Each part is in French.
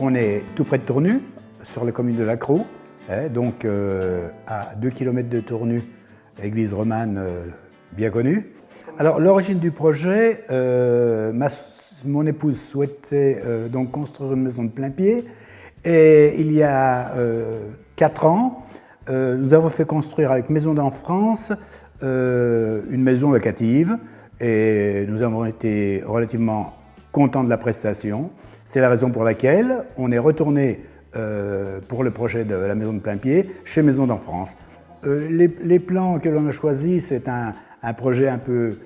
On est tout près de Tournu, sur la commune de Lacroux, donc à 2 km de Tournu, église romane bien connue. Alors l'origine du projet, mon épouse souhaitait donc construire une maison de plein-pied et il y a 4 ans, nous avons fait construire avec Maisons d'en France une maison locative et nous avons été relativement contents de la prestation. C'est la raison pour laquelle on est retourné pour le projet de la maison de plein-pied chez Maisons d'en France. Les plans que l'on a choisis, c'est un projet un peu,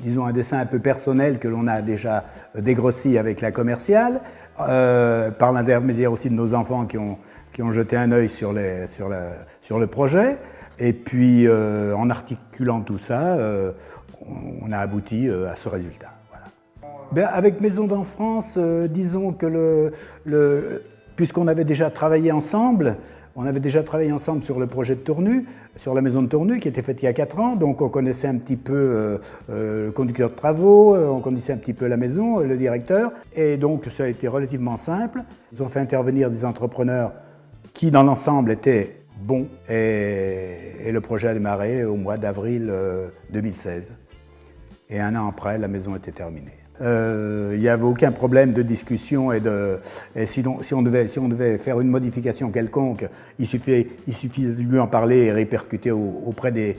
disons un dessin un peu personnel que l'on a déjà dégrossi avec la commerciale, par l'intermédiaire aussi de nos enfants qui ont jeté un œil sur le projet. Et puis en articulant tout ça, on a abouti à ce résultat. Bien, avec Maisons d'en France, disons que puisqu'on avait déjà travaillé ensemble, sur le projet de Tournu, sur la maison de Tournu qui était faite il y a 4 ans, donc on connaissait un petit peu le conducteur de travaux, on connaissait un petit peu la maison, le directeur, et donc ça a été relativement simple. Ils ont fait intervenir des entrepreneurs qui dans l'ensemble étaient bons, et le projet a démarré au mois d'avril 2016. Et 1 an après, la maison était terminée. Il n'y avait aucun problème de discussion et si on devait faire une modification quelconque, il suffisait de lui en parler et répercuter auprès des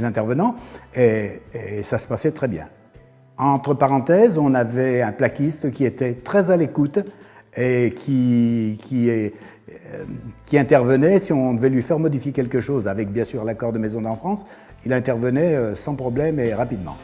intervenants et ça se passait très bien. Entre parenthèses, on avait un plaquiste qui était très à l'écoute et qui intervenait si on devait lui faire modifier quelque chose, avec bien sûr l'accord de Maisons d'en France, il intervenait sans problème et rapidement.